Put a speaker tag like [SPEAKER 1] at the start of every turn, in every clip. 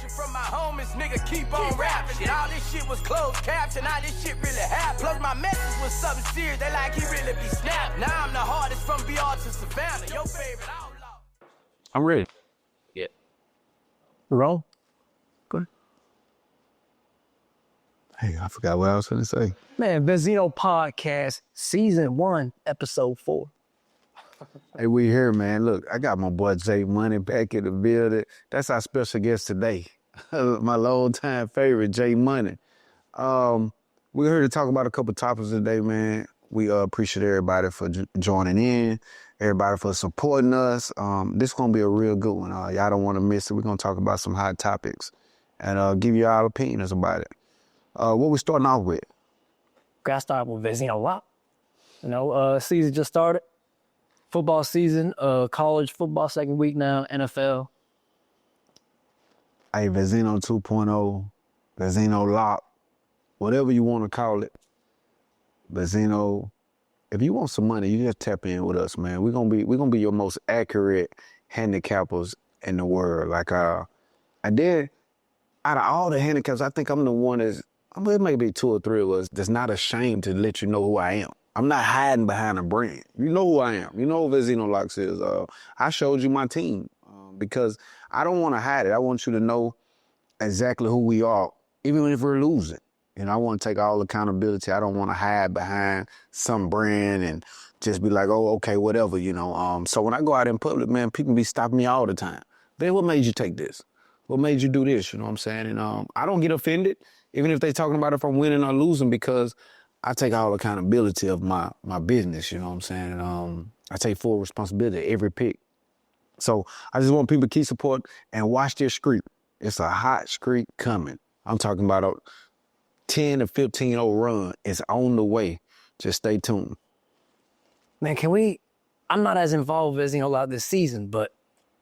[SPEAKER 1] reaction from my homies, nigga, keep on rapping. Shit, all this shit was closed caption, now this shit really happened. Plus my message was something serious, they like he really be snapping. Now I'm the hardest from BR to Savannah, your favorite outlaw.
[SPEAKER 2] I'm ready.
[SPEAKER 3] Yeah.
[SPEAKER 2] Roll. Go ahead.
[SPEAKER 4] Hey, I forgot what I was going to say.
[SPEAKER 2] Man, Vezino Podcast, Season 1, Episode 4.
[SPEAKER 4] Hey, we here, man. Look, I got my boy Jayvsn back in the building. That's our special guest today. My long-time favorite, Jayvsn. We're here to talk about a couple topics today, man. We appreciate everybody for joining in, everybody for supporting us. This is going to be a real good one. Y'all don't want to miss it. We're going to talk about some hot topics and give you our opinions about it. What we starting off with?
[SPEAKER 2] Got to start with Vezino Lock. You know, season just started. Football season, college football second week now, NFL.
[SPEAKER 4] Hey, Vezino 2.0, Vezino Lock, whatever you want to call it. Vezino, if you want some money, you just tap in with us, man. We're gonna be your most accurate handicappers in the world. Like and then out of all the handicaps, I think I'm the one that's, it may be 2 or 3 of us that's not ashamed to let you know who I am. I'm not hiding behind a brand. You know who I am. You know who Vezino Locks is. I showed you my team because I don't want to hide it. I want you to know exactly who we are, even if we're losing. And I want to take all accountability. I don't want to hide behind some brand and just be like, oh, okay, whatever, you know. So when I go out in public, man, people be stopping me all the time. Ben, what made you take this? What made you do this? You know what I'm saying? And I don't get offended, even if they talking about if I'm winning or losing, because I take all accountability of my business, you know what I'm saying? And I take full responsibility of every pick. So I just want people to keep support and watch this streak. It's a hot streak coming. I'm talking about a 10 to 15-0 run. It's on the way. Just stay tuned.
[SPEAKER 2] Man, I'm not as involved as Vezino Lock this season, but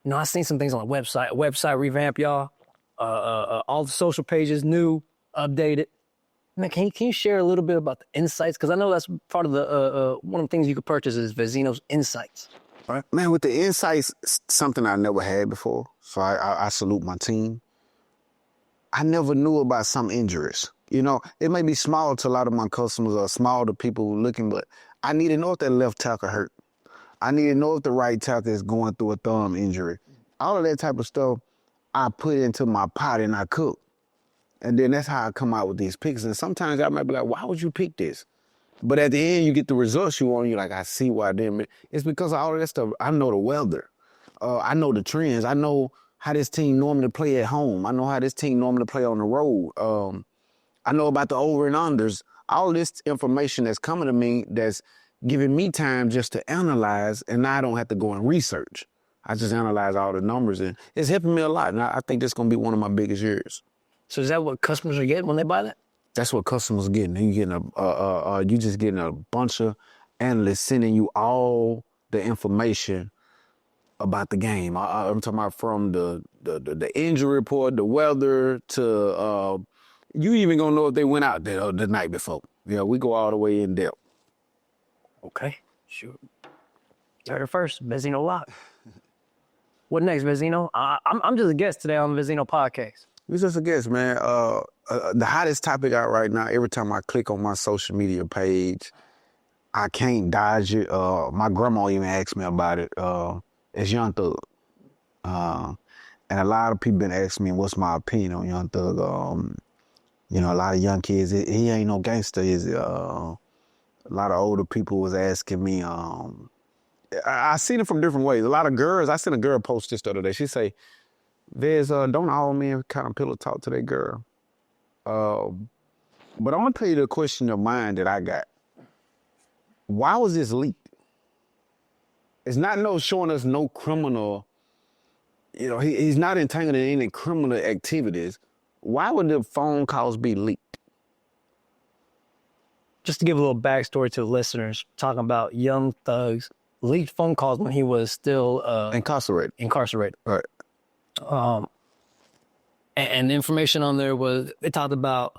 [SPEAKER 2] you know, I seen some things on the website revamp, y'all. All the social pages new, updated. Man, can you share a little bit about the insights? Because I know that's part of the one of the things you could purchase is Vezino's Insights.
[SPEAKER 4] Right. Man, with the insights, something I never had before. So I salute my team. I never knew about some injuries. You know, it may be small to a lot of my customers or small to people looking, but I need to know if that left tackle hurt. I need to know if the right tackle is going through a thumb injury. All of that type of stuff I put into my pot and I cook. And then that's how I come out with these picks. And sometimes I might be like, why would you pick this? But at the end, you get the results you want. You're like, I see why I didn't. It's because of all of that stuff. I know the weather. I know the trends. I know how this team normally play at home. I know how this team normally play on the road. I know about the over and unders. All this information that's coming to me that's giving me time just to analyze, and now I don't have to go and research. I just analyze all the numbers, and it's helping me a lot. And I think that's going to be one of my biggest years.
[SPEAKER 2] So is that what customers are getting when they buy that?
[SPEAKER 4] That's what customers are getting. You you just getting a bunch of analysts sending you all the information about the game. I'm talking about from the injury report, the weather, to you even gonna know if they went out there the night before. Yeah, we go all the way in depth.
[SPEAKER 2] Okay, sure. You heard it first, Vezino Lock. What next, Vezino? I'm just a guest today on the Vezino Podcast.
[SPEAKER 4] You're just a guest, man. The hottest topic out right now, every time I click on my social media page, I can't dodge it. My grandma even asked me about it. It's Young Thug. And a lot of people been asking me what's my opinion on Young Thug. You know, a lot of young kids, he ain't no gangster, is it? A lot of older people was asking me. I seen it from different ways. A lot of girls, I seen a girl post this the other day. She say, don't all men kind of pillow talk to that girl. But I'm gonna tell you the question of mine that I got. Why was this leaked? It's not showing us no criminal, you know, he's not entangled in any criminal activities. Why would the phone calls be leaked?
[SPEAKER 2] Just to give a little backstory to the listeners, talking about Young Thug's leaked phone calls when he was still
[SPEAKER 4] incarcerated.
[SPEAKER 2] Right. And the information on there was, it talked about,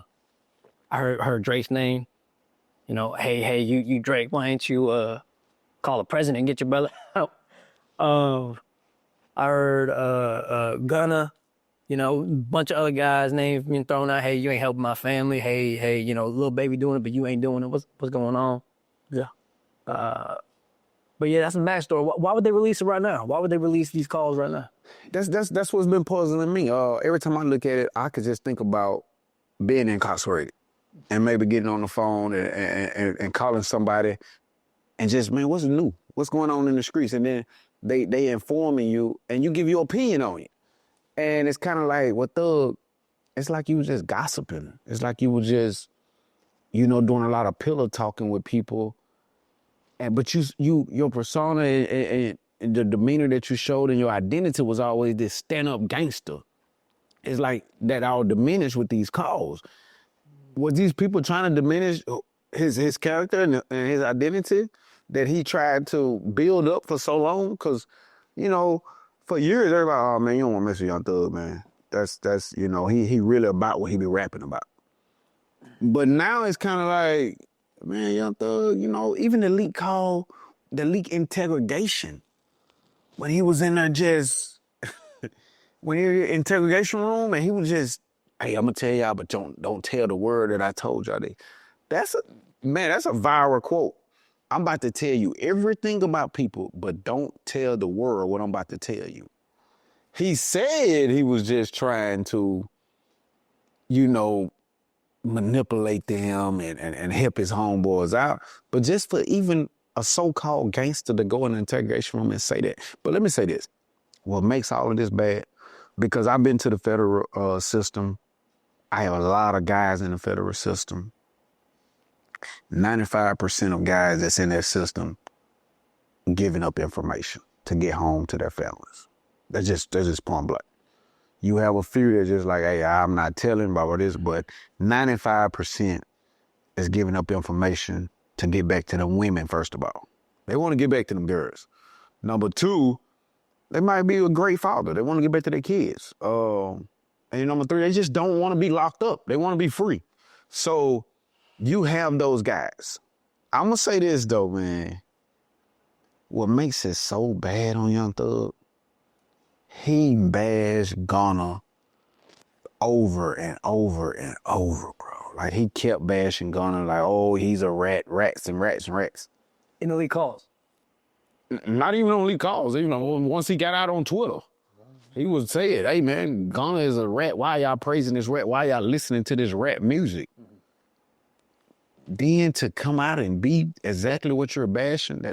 [SPEAKER 2] I heard Drake's name. You know, hey, you Drake, why ain't you call the president and get your brother out? I heard Gunna, You know, a bunch of other guys' names being thrown out. Hey, you ain't helping my family. Hey, you know, little baby doing it, but you ain't doing it. What's going on?
[SPEAKER 4] Yeah.
[SPEAKER 2] But yeah, that's a backstory. Why would they release it right now? Why would they release these calls right now?
[SPEAKER 4] That's what's been puzzling me. Every time I look at it, I could just think about being incarcerated and maybe getting on the phone and calling somebody and just, man, what's new? What's going on in the streets? And then they informing you and you give your opinion on it. And it's kind of like, it's like you was just gossiping. It's like you were just, you know, doing a lot of pillow talking with people. But your persona and the demeanor that you showed and your identity was always this stand-up gangster. It's like that all diminished with these calls. Was these people trying to diminish his character and his identity that he tried to build up for so long? Because, you know, for years, everybody, oh, man, you don't want to mess with Young Thug, man. That's you know, he really about what he be rapping about. But now it's kind of like, man, Young Thug, you know, even the leak interrogation, when he was in there just, when he was in the interrogation room and he was just, hey, I'm going to tell y'all, but don't tell the word that I told y'all. That's a viral quote. I'm about to tell you everything about people, but don't tell the world what I'm about to tell you. He said he was just trying to, you know, manipulate them and help his homeboys out. But just for even a so-called gangster to go in an interrogation room and say that. But let me say this. What makes all of this bad, because I've been to the federal system. I have a lot of guys in the federal system. 95% of guys that's in that system giving up information to get home to their families. They're just point blank. You have a few that's just like, hey, I'm not telling about this, but 95% is giving up information to get back to the women, first of all. They want to get back to them girls. Number two, they might be a great father. They want to get back to their kids. And number three, they just don't want to be locked up. They want to be free. So you have those guys. I'm going to say this, though, man. What makes it so bad on Young Thug, he bashed Gunna over and over and over, bro. Like, he kept bashing Gunna like, oh, he's a rat, rats and rats and rats.
[SPEAKER 2] In the league calls?
[SPEAKER 4] Not even on league calls. You know, once he got out on Twitter, he was saying, hey, man, Gunna is a rat. Why y'all praising this rat? Why y'all listening to this rap music? Then to come out and be exactly what you're bashing,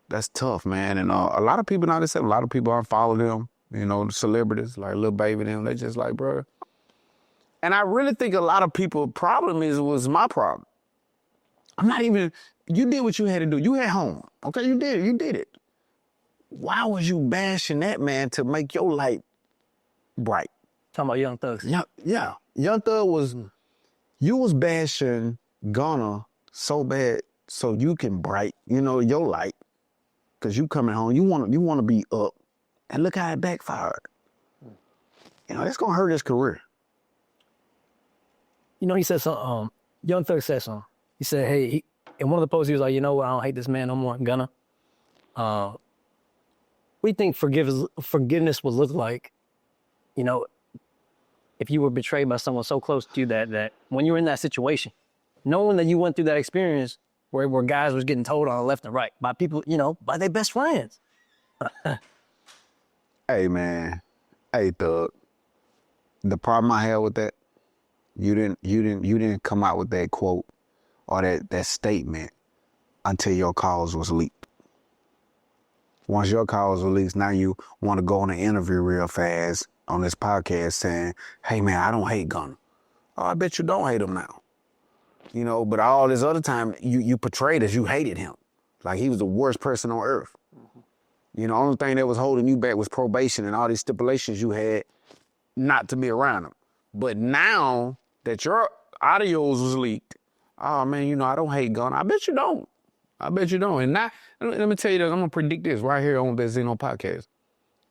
[SPEAKER 4] that's tough, man. And a lot of people, not just a lot of people unfollow them, you know, the celebrities like Lil Baby them. They just like, bro. And I really think a lot of people problem was my problem. I'm not even, you did what you had to do. You at home, okay? You did it. Why was you bashing that man to make your light bright?
[SPEAKER 2] Talking about Young Thug.
[SPEAKER 4] Yeah. Young Thug was, you was bashing Gunna so bad so you can bright, you know, your light. Cause you coming home, you want to be up, and look how it backfired. You know, it's gonna hurt his career.
[SPEAKER 2] You know, he said something. Young Thug said something. He said, "Hey," in one of the posts, he was like, "You know what? I don't hate this man no more, Gunna." We think forgiveness would look like, you know, if you were betrayed by someone so close to you that when you're in that situation, knowing that you went through that experience. Where guys was getting told on the left and right by people, you know, by their best friends.
[SPEAKER 4] Hey, man. Hey, Thug. The problem I had with that, you didn't come out with that quote or that statement until your cause was leaked. Once your cause was leaked, now you want to go on an interview real fast on this podcast saying, hey, man, I don't hate Gunna. Oh, I bet you don't hate him now. You know, but all this other time, you portrayed as you hated him. Like he was the worst person on earth. You know, the only thing that was holding you back was probation and all these stipulations you had not to be around him. But now that your audios was leaked, oh, man, you know, I don't hate Gunna. I bet you don't. And now, let me tell you that I'm going to predict this right here on Vezino Podcast.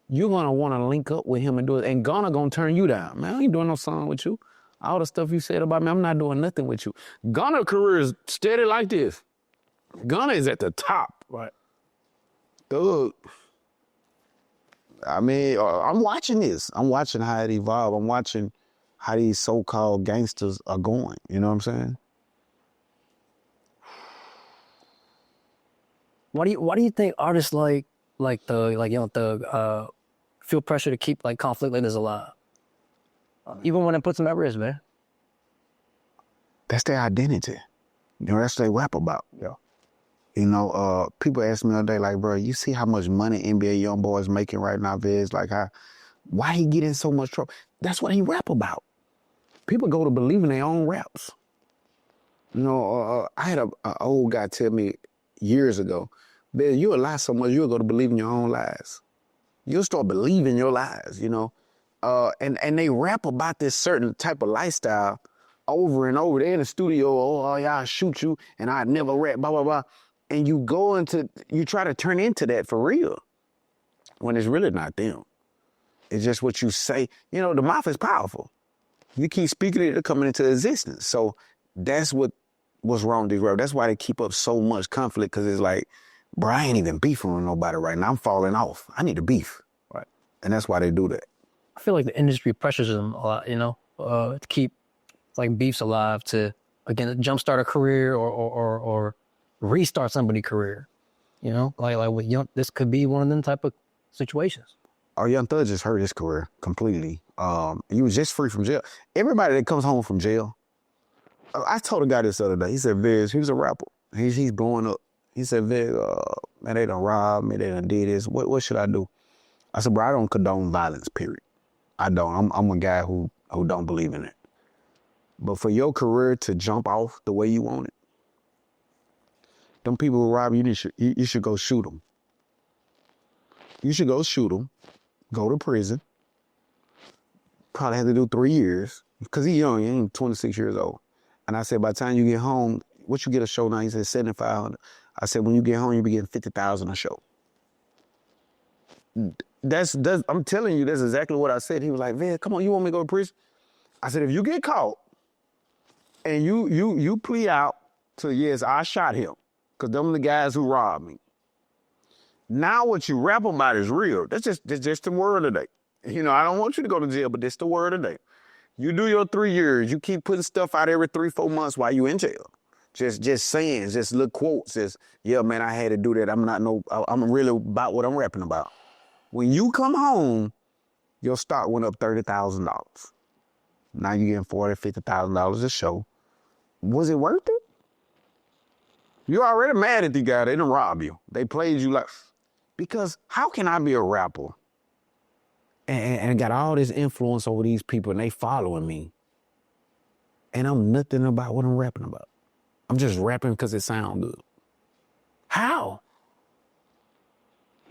[SPEAKER 4] You're going to want to link up with him and do it. And Gunna going to turn you down. Man, I ain't doing no song with you. All the stuff you said about me, I'm not doing nothing with you. Gunna's career is steady like this. Gunna is at the top.
[SPEAKER 2] Right.
[SPEAKER 4] Thug, I mean, I'm watching this. I'm watching how it evolved. I'm watching how these so-called gangsters are going. You know what I'm saying?
[SPEAKER 2] Why do you think artists feel pressure to keep like conflict leaders alive? Even when it puts them at risk, man.
[SPEAKER 4] That's their identity. You know, that's what they rap about.
[SPEAKER 2] Yeah.
[SPEAKER 4] You know, people ask me the other day, like, bro, you see how much money NBA young boys making right now, Viz? Like, why he get in so much trouble? That's what he rap about. People go to believe in their own raps. You know, I had an old guy tell me years ago, Viz, you'll lie so much, you'll go to believe in your own lies. You'll start believing your lies, you know? And they rap about this certain type of lifestyle over and over. They're in the studio, oh yeah, I'll shoot you, and I'd never rap, blah, blah, blah. And you try to turn into that for real, when it's really not them. It's just what you say. You know, the mouth is powerful. You keep speaking it, it'll come into existence. So that's what's wrong with these rappers. That's why they keep up so much conflict, because it's like, bro, I ain't even beefing with nobody right now. I'm falling off. I need to beef.
[SPEAKER 2] Right.
[SPEAKER 4] And that's why they do that.
[SPEAKER 2] I feel like the industry pressures them a lot, you know, to keep like beefs alive, to, again, jumpstart a career or restart somebody's career, you know, like with Young, this could be one of them type of situations.
[SPEAKER 4] Our Young Thug just hurt his career completely. He was just free from jail. Everybody that comes home from jail, I told a guy this other day, he said, Viz, he was a rapper. He's blowing up. He said, Viz, man, they done robbed me, they done did this. What should I do? I said, bro, I don't condone violence, period. I don't. I'm a guy who don't believe in it. But for your career to jump off the way you want it, them people who rob you, you should go shoot them. You should go shoot them, go to prison. Probably have to do 3 years, because he's young, he ain't 26 years old. And I said, by the time you get home, what you get a show now? He said $7,500. I said, when you get home, you be getting $50,000 a show. I'm telling you, that's exactly what I said. He was like, man, come on, you want me to go to prison? I said, if you get caught and you plead out to, yes, I shot him, because them the guys who robbed me. Now what you rap about is real. That's just the word of the day. You know, I don't want you to go to jail, but that's the word of the day. You do your 3 years, you keep putting stuff out every 3-4 months while you in jail. Just saying, just little quotes, just, yeah, man, I had to do that. I'm really about what I'm rapping about. When you come home, your stock went up $30,000. Now you're getting $40,000, $50,000 a show. Was it worth it? You're already mad at the guy. They done robbed you. They played you like, because how can I be a rapper and got all this influence over these people and they following me, and I'm nothing about what I'm rapping about? I'm just rapping because it sounds good. How?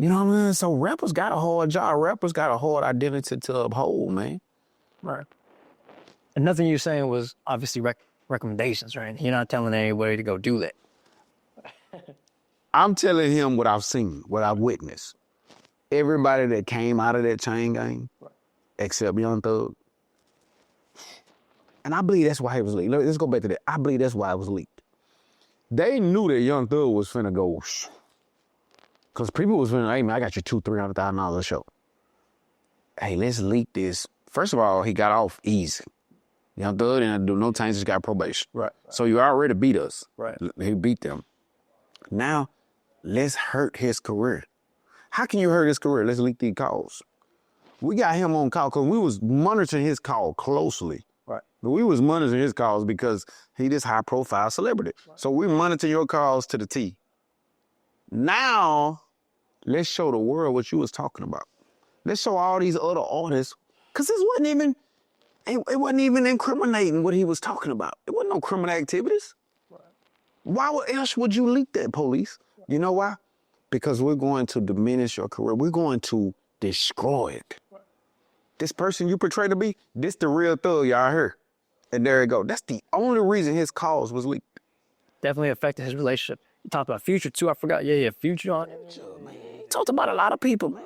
[SPEAKER 4] You know what I mean? So rappers got a hard job. Rappers got a hard identity to uphold, man.
[SPEAKER 2] Right. And nothing you're saying was obviously recommendations, right? You're not telling anybody to go do that.
[SPEAKER 4] I'm telling him what I've seen, what I've witnessed. Everybody that came out of that chain gang, right, except Young Thug. And I believe that's why it was leaked. Let's go back to that. I believe that's why it was leaked. They knew that Young Thug was finna go, because people was finna, hey man, I got you $200,000-$300,000 a show. Hey, let's leak this. First of all, he got off easy. Young Thug didn't do no time, just got probation.
[SPEAKER 2] Right.
[SPEAKER 4] So you already beat us.
[SPEAKER 2] Right.
[SPEAKER 4] He beat them. Now, let's hurt his career. How can you hurt his career? Let's leak these calls. We got him on call because we was monitoring his call closely.
[SPEAKER 2] Right.
[SPEAKER 4] We was monitoring his calls because he this high-profile celebrity. Right. So we monitor your calls to the T. Now, let's show the world what you was talking about. Let's show all these other artists, because it wasn't even incriminating what he was talking about. It wasn't no criminal activities. Right. Why else would you leak that, police? Right. You know why? Because we're going to diminish your career. We're going to destroy it. Right. This person you portray to be, this the real thug y'all heard. And there you go. That's the only reason his calls was leaked.
[SPEAKER 2] Definitely affected his relationship. He talked about Future too. I forgot. Yeah, Future on it.
[SPEAKER 4] Man. He talked about a lot of people, man.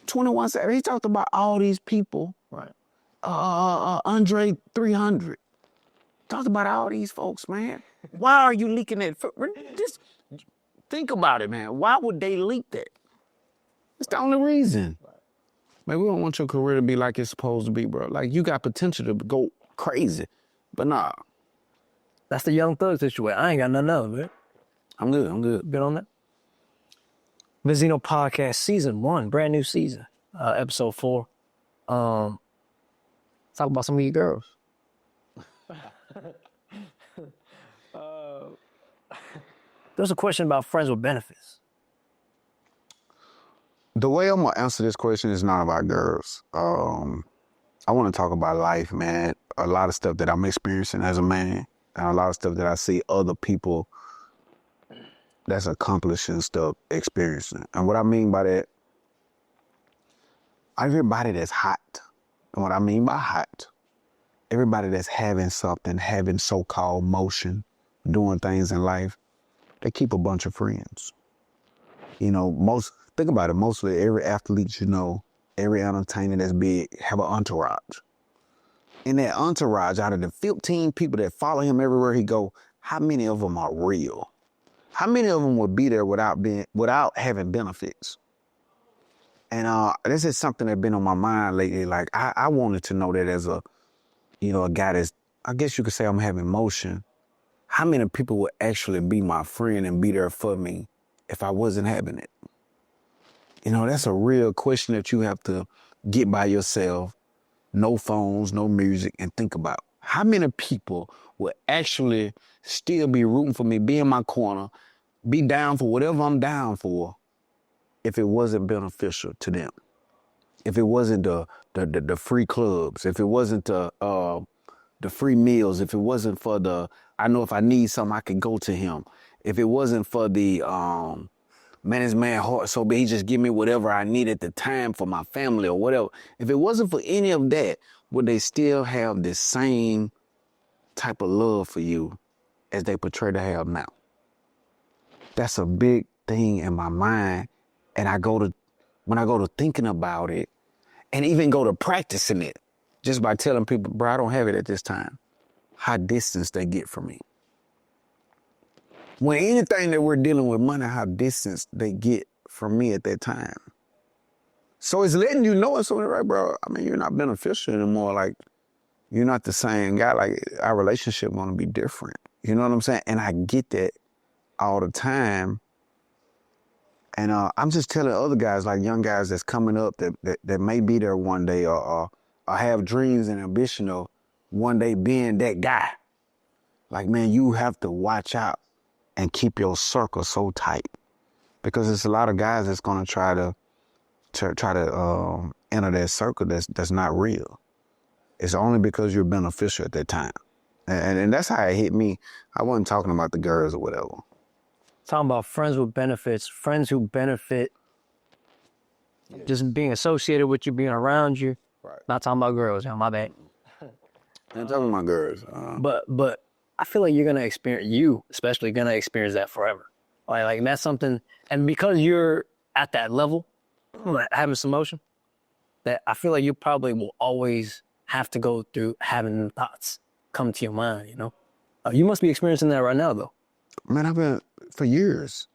[SPEAKER 4] 21 Savage. He talked about all these people.
[SPEAKER 2] Right.
[SPEAKER 4] Andre 300. Talked about all these folks, man. Why are you leaking that? Just think about it, man. Why would they leak that? It's the only reason. Right. Man, we don't want your career to be like it's supposed to be, bro. Like, you got potential to go crazy, but nah.
[SPEAKER 2] That's the Young Thug situation. I ain't got nothing else, man.
[SPEAKER 4] I'm good.
[SPEAKER 2] Good on that. Vezino Podcast Season 1, brand new season, Episode 4. Talk about some of your girls. There's a question about friends with benefits.
[SPEAKER 4] The way I'm gonna answer this question is not about girls. I want to talk about life, man. A lot of stuff that I'm experiencing as a man, and a lot of stuff that I see other people that's accomplishing stuff experiencing. And what I mean by that, everybody that's hot. And what I mean by hot, everybody that's having something, having so-called motion, doing things in life, they keep a bunch of friends. You know, think about it, mostly every athlete you know, every entertainer that's big, have an entourage. In that entourage, out of the 15 people that follow him everywhere he go, how many of them are real? How many of them would be there without having benefits? And this is something that's been on my mind lately. Like, I wanted to know that as a guy that's, I guess you could say I'm having motion. How many people would actually be my friend and be there for me if I wasn't having it? You know, that's a real question that you have to get by yourself, no phones, no music, and think about. How many people would actually still be rooting for me, be in my corner, be down for whatever I'm down for if it wasn't beneficial to them? If it wasn't the free clubs, if it wasn't the free meals, if it wasn't for I know if I need something, I can go to him. If it wasn't for the, man, this man heart so big, he just give me whatever I need at the time for my family or whatever. If it wasn't for any of that, would they still have the same type of love for you as they portray to have now? That's a big thing in my mind. And when I go to thinking about it and even go to practicing it, just by telling people, bro, I don't have it at this time, how distant they get from me. When anything that we're dealing with money, how distant they get from me at that time. So it's letting you know it's something, right, bro? I mean, you're not beneficial anymore. Like, you're not the same guy. Like, our relationship going to be different. You know what I'm saying? And I get that all the time. And I'm just telling other guys, like young guys that's coming up that may be there one day or have dreams and ambition of one day being that guy. Like, man, you have to watch out and keep your circle so tight, because there's a lot of guys that's going to try to enter that circle that's not real. It's only because you're beneficial at that time. And that's how it hit me. I wasn't talking about the girls or whatever.
[SPEAKER 2] Talking about friends with benefits, friends who benefit just being associated with you, being around you.
[SPEAKER 4] Right.
[SPEAKER 2] Not talking about girls, my bad.
[SPEAKER 4] I'm talking about girls.
[SPEAKER 2] But I feel like you're gonna especially gonna experience that forever. Like that's something, and because you're at that level, having some motion, that I feel like you probably will always have to go through having thoughts come to your mind, you know? You must be experiencing that right now, though.
[SPEAKER 4] Man, I've been, for years,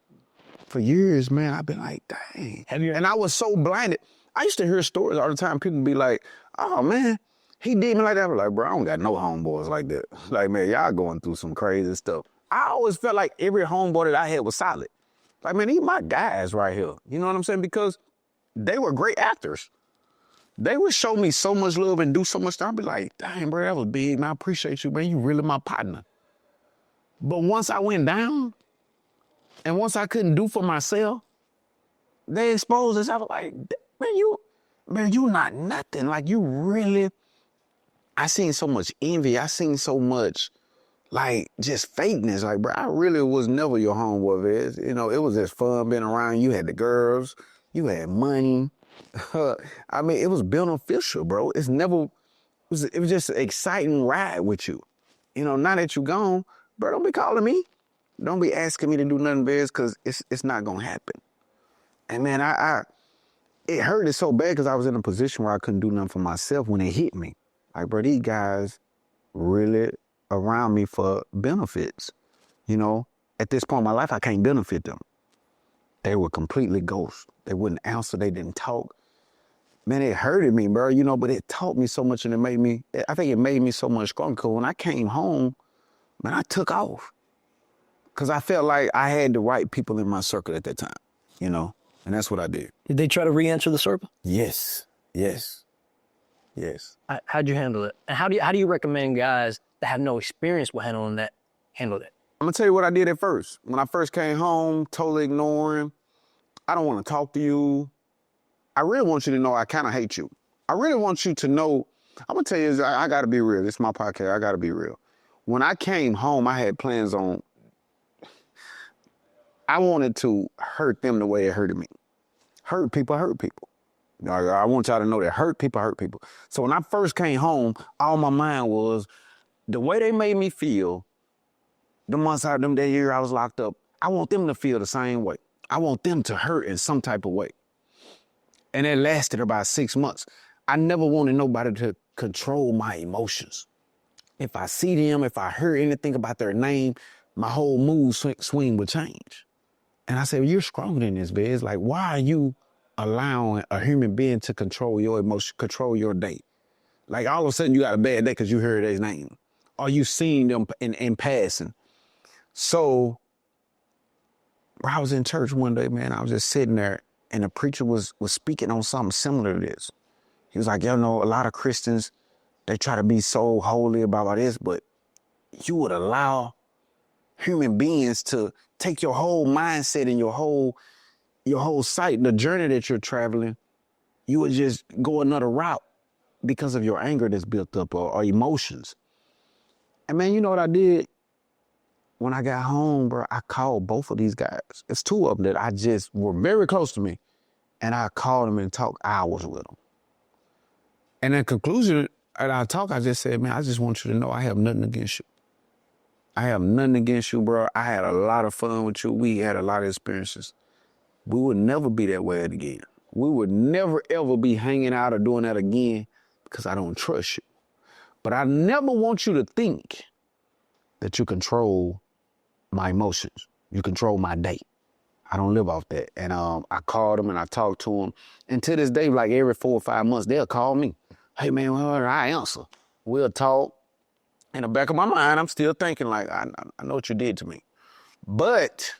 [SPEAKER 4] man, I've been like, dang. And I was so blinded. I used to hear stories all the time. People be like, oh, man, he did me like that. I was like, bro, I don't got no homeboys like that. Like, man, y'all going through some crazy stuff. I always felt like every homeboy that I had was solid. Like, man, these my guys right here. You know what I'm saying? Because they were great actors. They would show me so much love and do so much stuff. I'd be like, dang, bro, that was big, man. I appreciate you, man. You really my partner. But once I went down, and once I couldn't do for myself, they exposed us. I was like, man, you not nothing. Like, you really, I seen so much envy. I seen so much, like, just fakeness. Like, bro, I really was never your homeboy, Vez. You know, it was just fun being around. You had the girls. You had money. I mean, it was beneficial, bro. It was just an exciting ride with you. You know, now that you gone, bro, don't be calling me. Don't be asking me to do nothing, Vez, because it's not going to happen. And, man, it hurt it so bad because I was in a position where I couldn't do nothing for myself when it hit me. Like, bro, these guys really around me for benefits. You know, at this point in my life, I can't benefit them. They were completely ghosts. They wouldn't answer. They didn't talk. man, it hurted me, bro, you know, but it taught me so much and I think it made me so much stronger because when I came home, man, I took off. Because I felt like I had the right people in my circle at that time, you know, and that's what I did.
[SPEAKER 2] Did they try to re-enter the circle?
[SPEAKER 4] Yes.
[SPEAKER 2] How'd you handle it? And how do you recommend guys that have no experience with handle that?
[SPEAKER 4] I'm going to tell you what I did at first. When I first came home, totally ignoring, I don't want to talk to you. I really want you to know I kind of hate you. I really want you to know, I'm going to tell you, I got to be real. This is my podcast. I got to be real. When I came home, I had plans on, I wanted to hurt them the way it hurted me. Hurt people. I want y'all to know that hurt people. So when I first came home, all my mind was the way they made me feel the months out of that year I was locked up. I want them to feel the same way. I want them to hurt in some type of way. And it lasted about 6 months. I never wanted nobody to control my emotions. If I see them, if I hear anything about their name, my whole mood swing would change. And I said, well, you're stronger than this, Biz. Like, why are you allowing a human being to control your emotion, control your day? Like, all of a sudden, you got a bad day because you heard his name. Or you seen them in passing. So, I was in church one day, man. I was just sitting there, and the preacher was speaking on something similar to this. He was like, you know, a lot of Christians, they try to be so holy about all this, but you would allow human beings to take your whole mindset and your whole sight, the journey that you're traveling, you would just go another route because of your anger that's built up or emotions. And man, you know what I did? When I got home, bro, I called both of these guys. It's two of them that I just were very close to me. And I called them and talked hours with them. And in conclusion, at our talk, I just said, man, I just want you to know I have nothing against you. I have nothing against you, bro. I had a lot of fun with you. We had a lot of experiences. We would never be that way again. We would never, ever be hanging out or doing that again because I don't trust you. But I never want you to think that you control my emotions. You control my day. I don't live off that. And I called them and I talked to them. And to this day, like every 4 or 5 months, they'll call me. Hey, man, well, I answer. We'll talk. In the back of my mind, I'm still thinking like, I know what you did to me. But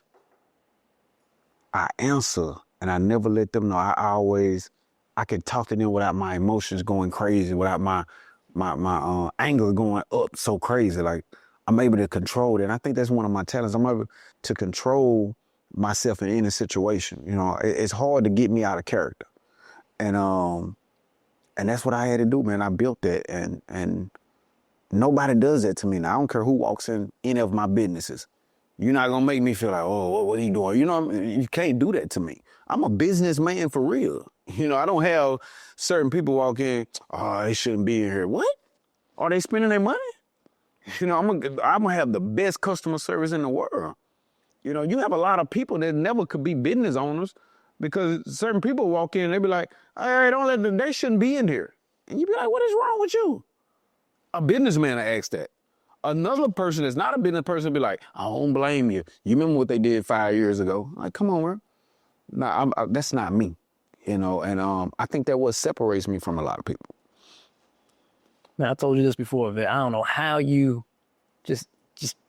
[SPEAKER 4] I answer and I never let them know. I can talk to them without my emotions going crazy, without my anger going up so crazy. Like I'm able to control it. And I think that's one of my talents. I'm able to control myself in any situation. You know, it's hard to get me out of character. And that's what I had to do, man. I built that and nobody does that to me now. I don't care who walks in any of my businesses. You're not going to make me feel like, oh, what are you doing? You know, you can't do that to me. I'm a businessman for real. You know, I don't have certain people walk in, oh, they shouldn't be in here. What? Are they spending their money? You know, I'm going to have the best customer service in the world. You know, you have a lot of people that never could be business owners because certain people walk in and they be like, hey, don't let them, they shouldn't be in here. And you be like, what is wrong with you? A businessman will ask that. Another person that's not a business person be like, I don't blame you. You remember what they did 5 years ago? Like, come on, bro. Nah, that's not me, you know. And I think that what separates me from a lot of people.
[SPEAKER 2] Man, I told you this before, Vic. I don't know how you just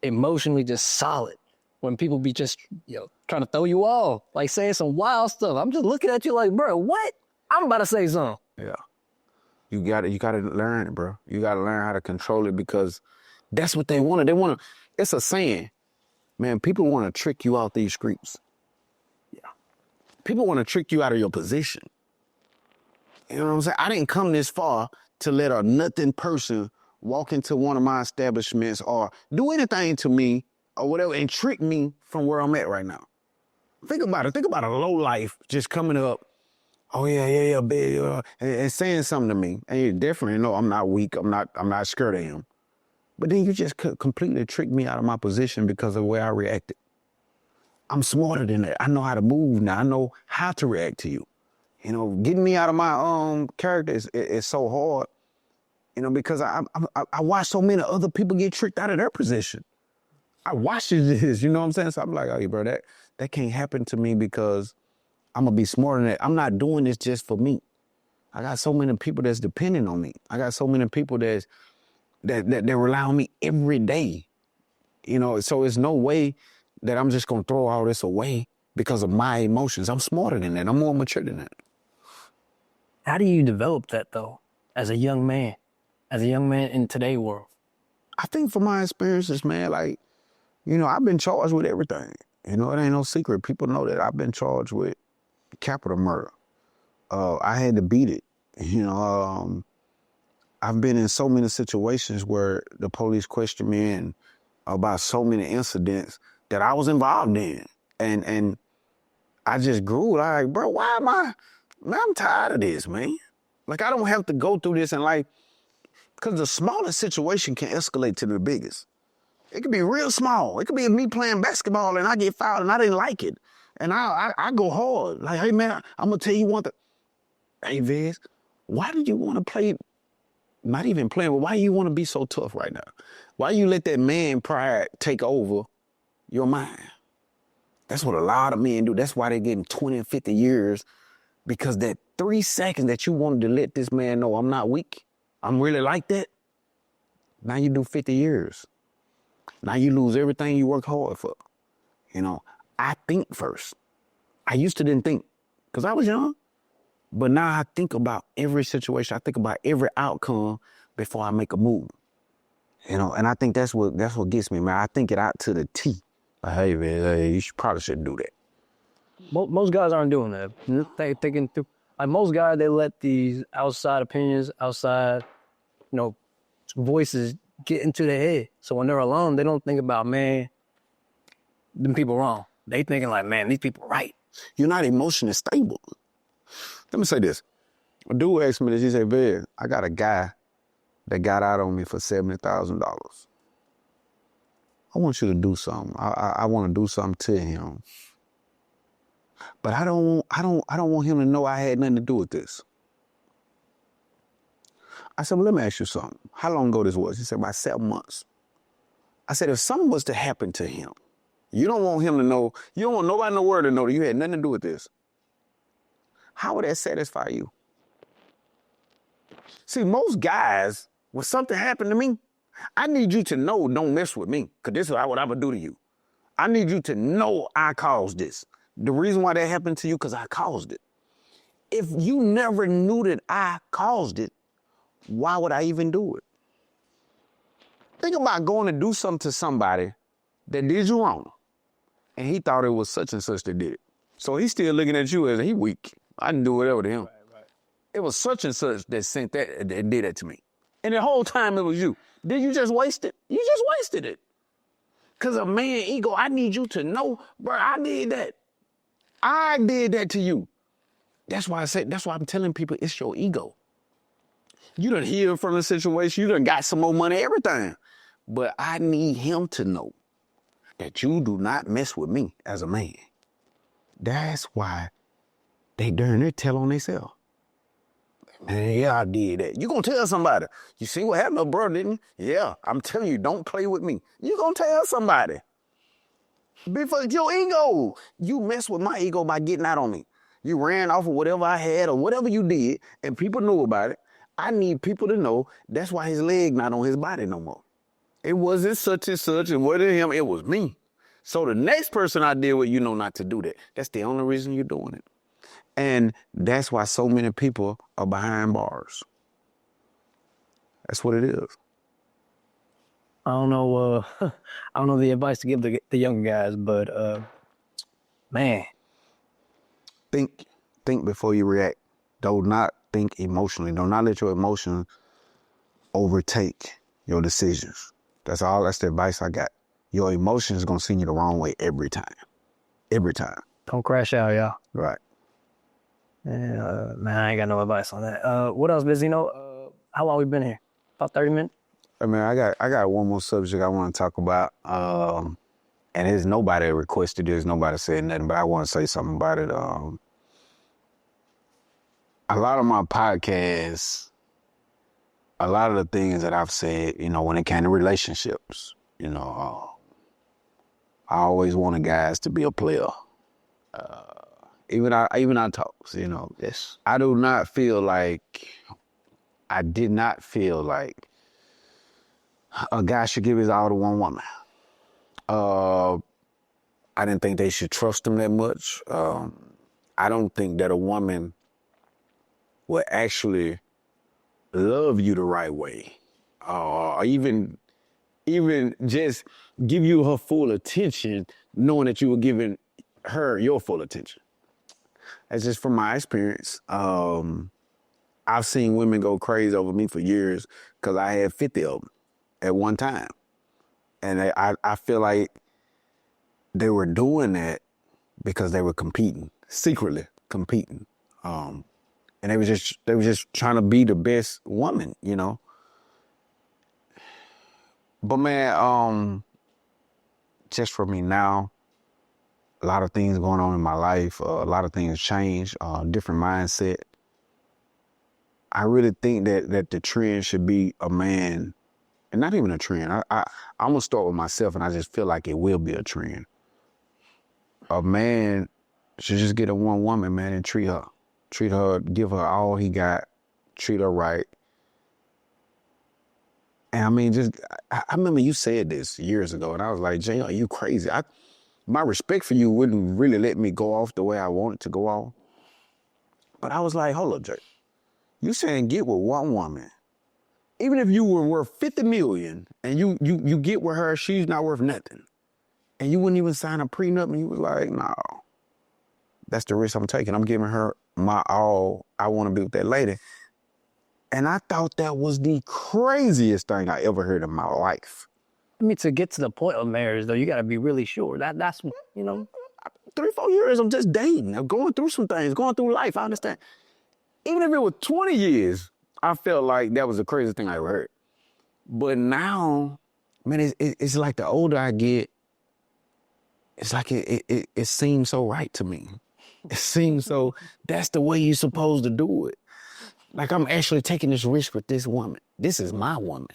[SPEAKER 2] emotionally just solid when people be just, you know, trying to throw you off, like saying some wild stuff. I'm just looking at you like, bro, what? I'm about to say something.
[SPEAKER 4] Yeah. You gotta learn it, bro. You gotta learn how to control it because that's what they want. It's a saying, man, people want to trick you out these streets. Yeah. People want to trick you out of your position. You know what I'm saying? I didn't come this far to let a nothing person walk into one of my establishments or do anything to me or whatever and trick me from where I'm at right now. Think about it. Think about a low life just coming up. Oh yeah, baby, and saying something to me. And you're different. You know, I'm not weak. I'm not scared of him. But then you just completely tricked me out of my position because of the way I reacted. I'm smarter than that. I know how to move now. I know how to react to you. You know, getting me out of my character is so hard. You know, because I watch so many other people get tricked out of their position. I watch this, you know what I'm saying? So I'm like, oh, bro, that can't happen to me because I'm going to be smarter than that. I'm not doing this just for me. I got so many people that's depending on me. I got so many people that rely on me every day. You know, so it's no way that I'm just gonna throw all this away because of my emotions. I'm smarter than that. I'm more mature than that.
[SPEAKER 2] How do you develop that though, as a young man in today's world?
[SPEAKER 4] I think from my experiences, man, like, you know, I've been charged with everything. You know, it ain't no secret. People know that I've been charged with capital murder. I had to beat it. You know, I've been in so many situations where the police questioned me about so many incidents that I was involved in. And I just grew like, bro, why am I, man, I'm tired of this, man. Like, I don't have to go through this in life because the smallest situation can escalate to the biggest. It could be real small. It could be me playing basketball and I get fouled and I didn't like it. And I go hard. Like, hey, man, I'm going to tell you one thing. Hey, Vez, why do you want to play, not even playing, but why do you want to be so tough right now? Why you let that man pride take over your mind? That's what a lot of men do. That's why they're getting 20 and 50 years, because that 3 seconds that you wanted to let this man know I'm not weak, I'm really like that, now you do 50 years. Now you lose everything you work hard for. You know, I think first. I used to didn't think because I was young. But now I think about every situation. I think about every outcome before I make a move. You know, and I think that's what gets me, man. I think it out to the T. Like, hey, man, you probably shouldn't do that.
[SPEAKER 2] Most guys aren't doing that. They thinking through. Like most guys, they let these outside opinions, outside, you know, voices get into their head. So when they're alone, they don't think about, man, them people wrong. They thinking like, man, these people right.
[SPEAKER 4] You're not emotionally stable. Let me say this. A dude asked me this. He said, Vez, I got a guy that got out on me for $70,000. I want you to do something. I want to do something to him. But I don't want him to know I had nothing to do with this. I said, well, let me ask you something. How long ago this was? He said, about 7 months. I said, if something was to happen to him, you don't want him to know, you don't want nobody in the world to know that you had nothing to do with this. How would that satisfy you? See, most guys, when something happened to me, I need you to know, don't mess with me, because this is what I'm going to do to you. I need you to know I caused this. The reason why that happened to you, because I caused it. If you never knew that I caused it, why would I even do it? Think about going to do something to somebody that did you wrong, and he thought it was such and such that did it. So he's still looking at you as he weak. I didn't do whatever to him. Right. It was such and such that sent that did that to me. And the whole time it was you. Did you just waste it? You just wasted it. Because a man ego, I need you to know, bro, I did that. I did that to you. That's why I'm telling people it's your ego. You done healed from the situation. You done got some more money, everything. But I need him to know that you do not mess with me as a man. That's why they darn near tell on themselves. Man, yeah, I did that. You gonna tell somebody. You see what happened to bro, didn't you? Yeah, I'm telling you, don't play with me. You gonna tell somebody. Because your ego. You mess with my ego by getting out on me. You ran off of whatever I had or whatever you did, and people knew about it. I need people to know that's why his leg not on his body no more. It wasn't such and such, and wasn't him, it was me. So the next person I deal with, you know not to do that. That's the only reason you're doing it. And that's why so many people are behind bars. That's what it is.
[SPEAKER 2] I don't know the advice to give the younger guys, but man.
[SPEAKER 4] Think before you react. Do not think emotionally. Do not let your emotions overtake your decisions. That's the advice I got. Your emotions gonna send you the wrong way every time. Every time.
[SPEAKER 2] Don't crash out, y'all.
[SPEAKER 4] Right.
[SPEAKER 2] Yeah, man, I ain't got no advice on that. What else, Vezino? How long we been here? About 30 minutes?
[SPEAKER 4] I mean, I got one more subject I want to talk about. And there's nobody requested this, nobody said nothing, but I want to say something about it. A lot of my podcasts, a lot of the things that I've said, you know, when it came to relationships, you know, I always wanted guys to be a player. Even I talk. You know,
[SPEAKER 2] Yes.
[SPEAKER 4] I did not feel like a guy should give his all to one woman. I didn't think they should trust him that much. I don't think that a woman will actually love you the right way, or even just give you her full attention, knowing that you were giving her your full attention. That's just from my experience. I've seen women go crazy over me for years because I had 50 of them at one time. And I feel like they were doing that because they were competing, secretly competing. And they were just trying to be the best woman, you know. But man, just for me now, a lot of things going on in my life, a lot of things changed, different mindset. I really think that the trend should be a man, and not even a trend. I'm gonna start with myself, and I just feel like it will be a trend. A man should just get a one woman, man, and treat her, give her all he got, treat her right. And I mean, I remember you said this years ago, and I was like, Jay, are you crazy? My respect for you wouldn't really let me go off the way I wanted to go off. But I was like, hold up, Jay. You saying get with one woman. Even if you were worth 50 million and you get with her, she's not worth nothing. And you wouldn't even sign a prenup, and you was like, no, that's the risk I'm taking. I'm giving her my all. I want to be with that lady. And I thought that was the craziest thing I ever heard in my life.
[SPEAKER 2] I mean, to get to the point of marriage, though, you got to be really sure. That's, you know.
[SPEAKER 4] 3-4 years, I'm just dating. I'm going through some things, going through life. I understand. Even if it was 20 years, I felt like that was the craziest thing I ever heard. But now, man, it's like the older I get, it's like it seems so right to me. It seems so, that's the way you're supposed to do it. Like I'm actually taking this risk with this woman. This is my woman.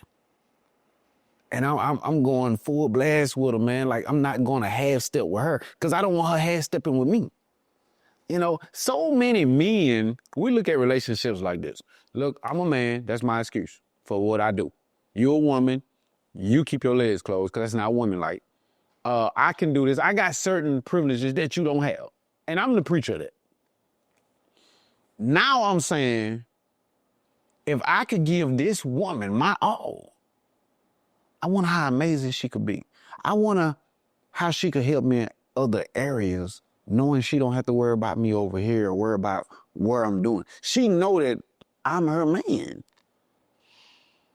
[SPEAKER 4] And I'm going full blast with her, man. Like I'm not going to half step with her because I don't want her half stepping with me. You know, so many men, we look at relationships like this. Look, I'm a man. That's my excuse for what I do. You're a woman. You keep your legs closed because that's not women like. I can do this. I got certain privileges that you don't have. And I'm the preacher of that. Now I'm saying, if I could give this woman my all, I wonder how amazing she could be. I wonder how she could help me in other areas, knowing she don't have to worry about me over here or worry about where I'm doing. She know that I'm her man.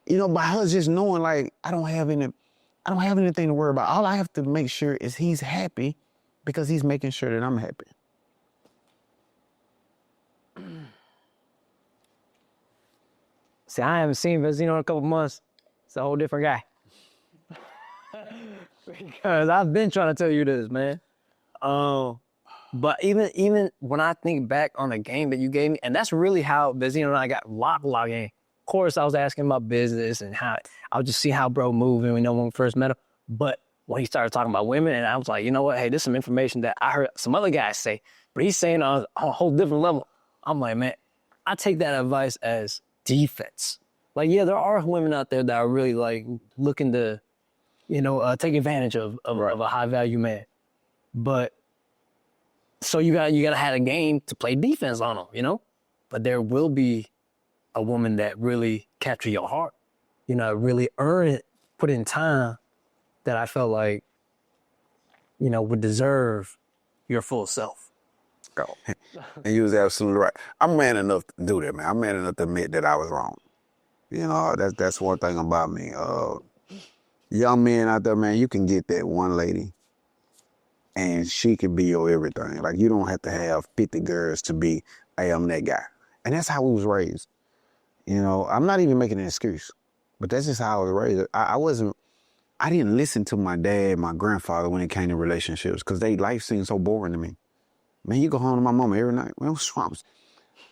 [SPEAKER 4] You know, by her just knowing like I don't have anything to worry about. All I have to make sure is he's happy because he's making sure that I'm happy.
[SPEAKER 2] See, I haven't seen Vezino in a couple months. It's a whole different guy. Because I've been trying to tell you this, man. But even when I think back on the game that you gave me, and that's really how Vezino and I got locked in. Of course, I was asking about business and how I would just see how bro moving, when we first met him. But when he started talking about women, and I was like, you know what? Hey, this is some information that I heard some other guys say, but he's saying on a whole different level. I'm like, man, I take that advice as defense. Like, yeah, there are women out there that are really like looking to, take advantage of a high value man. But so you gotta have a game to play defense on them, But there will be a woman that really capture your heart, really earn it, put in time that I felt like, would deserve your full self.
[SPEAKER 4] Oh, and you was absolutely right. I'm man enough to do that, man. I'm man enough to admit that I was wrong. That's one thing about me. Young men out there, man, you can get that one lady and she can be your everything. Like, you don't have to have 50 girls to be, hey, I'm that guy. And that's how we was raised. I'm not even making an excuse, but that's just how I was raised. I didn't listen to my dad, my grandfather when it came to relationships because life seemed so boring to me. Man, you go home to my mama every night. Well, swamps.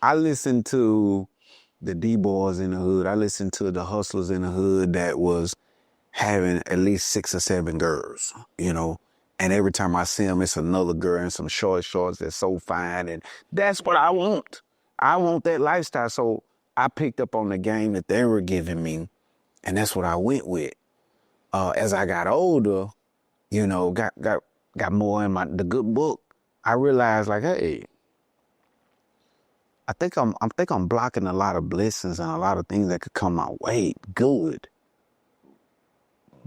[SPEAKER 4] I listened to the D-boys in the hood. I listened to the hustlers in the hood that was having at least 6 or 7 girls, And every time I see them, it's another girl in some short shorts that's so fine. And that's what I want. I want that lifestyle. So I picked up on the game that they were giving me, and that's what I went with. As I got older, you know, got more in the good book, I realized like, hey, I think I'm blocking a lot of blessings and a lot of things that could come my way good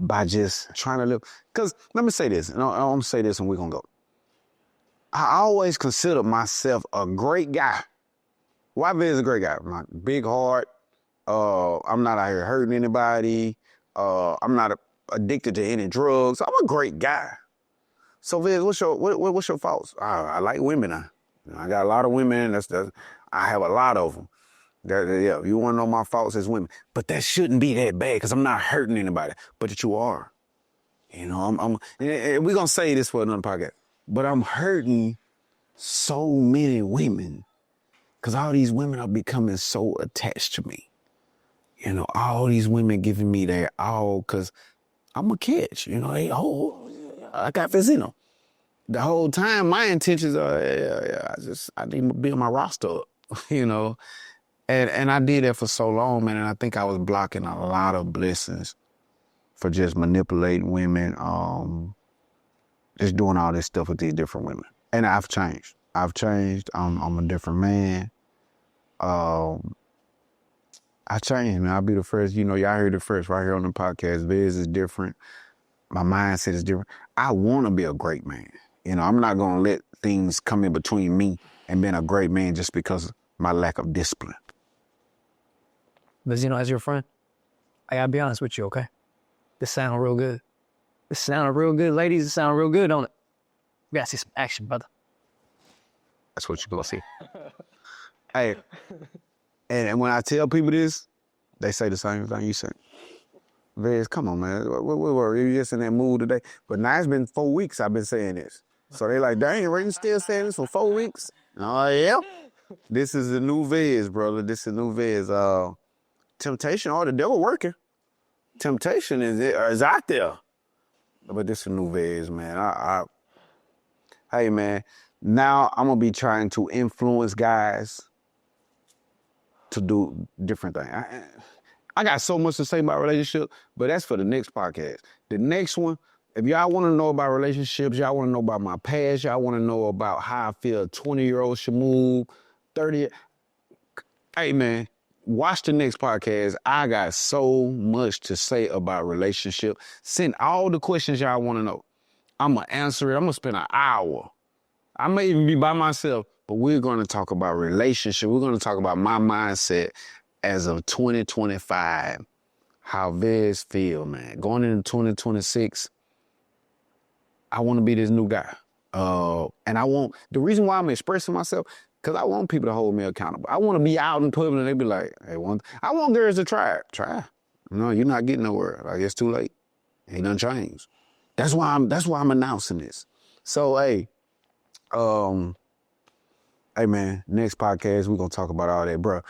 [SPEAKER 4] by just trying to live. Because let me say this, and I'm going to say this and we're going to go. I always consider myself a great guy. Why is a great guy? My big heart. I'm not out here hurting anybody. I'm not addicted to any drugs. I'm a great guy. So Viz, what's your faults? I like women. I got a lot of women. I have a lot of them. Yeah, you want to know my faults as women, but that shouldn't be that bad because I'm not hurting anybody. But that you are. You know, we're gonna say this for another podcast. But I'm hurting so many women because all these women are becoming so attached to me. You know, all these women giving me their all because I'm a catch. You know, I got Vezino. The whole time, my intentions are, I need to build my roster up, you know. And I did that for so long, man, and I think I was blocking a lot of blessings for just manipulating women, just doing all this stuff with these different women. And I've changed. I'm a different man. I changed, man. I'll be the first. You know, y'all heard it first right here on the podcast. Viz is different. My mindset is different. I want to be a great man. You know, I'm not going to let things come in between me and being a great man just because of my lack of discipline.
[SPEAKER 2] Vezino, as your friend, I gotta be honest with you, okay? This sound real good. This sounded real good. Ladies, it sound real good, don't it? We gotta see some action, brother.
[SPEAKER 4] That's what you're gonna see. Hey, and when I tell people this, they say the same thing you say. Vez, come on, man. What you just in that mood today? But now it's been 4 weeks I've been saying this. So they like, dang, Ray, you still saying this for 4 weeks? Oh, yeah. This is the new Vez, brother. This is the new Vez. Temptation, the devil working. Temptation is out there. But this is a new Vez, man. Hey, man, now I'm going to be trying to influence guys to do different things. I got so much to say about relationship, but that's for the next podcast. The next one, if y'all want to know about relationships, y'all want to know about my past, y'all want to know about how I feel a 20-year-old should move, 30. Hey, man, watch the next podcast. I got so much to say about relationship. Send all the questions y'all want to know. I'm going to answer it. I'm going to spend an hour. I may even be by myself, but we're going to talk about relationship. We're going to talk about my mindset as of 2025, how Vez feel, man. Going into 2026, I want to be this new guy. And the reason why I'm expressing myself, because I want people to hold me accountable. I want to be out in public and they be like, hey, I want girls to try it. Try. No, you're not getting nowhere. Like, it's too late. Ain't nothing changed. That's why I'm announcing this. So, hey, man, next podcast, we're going to talk about all that, bro.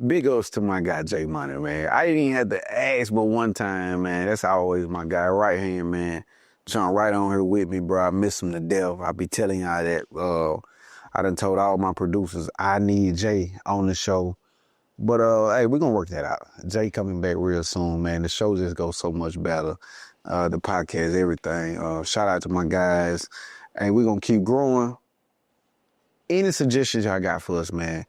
[SPEAKER 4] Big ups to my guy, Jayvsn, man. I didn't even have to ask but one time, man. That's always my guy, right hand, man. John right on here with me, bro. I miss him to death. I be telling y'all that. I done told all my producers I need Jay on the show. But, hey, we're going to work that out. Jay coming back real soon, man. The show just goes so much better. The podcast, everything. Shout out to my guys. And we're going to keep growing. Any suggestions y'all got for us, man,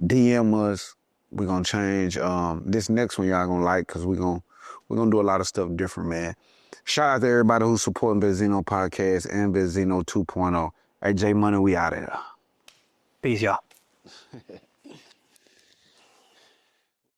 [SPEAKER 4] DM us. We're going to change. This next one y'all going to like because we're going to do a lot of stuff different, man. Shout out to everybody who's supporting Vezino Podcast and Vezino 2.0. Hey, J Money, we out of here.
[SPEAKER 2] Peace, y'all.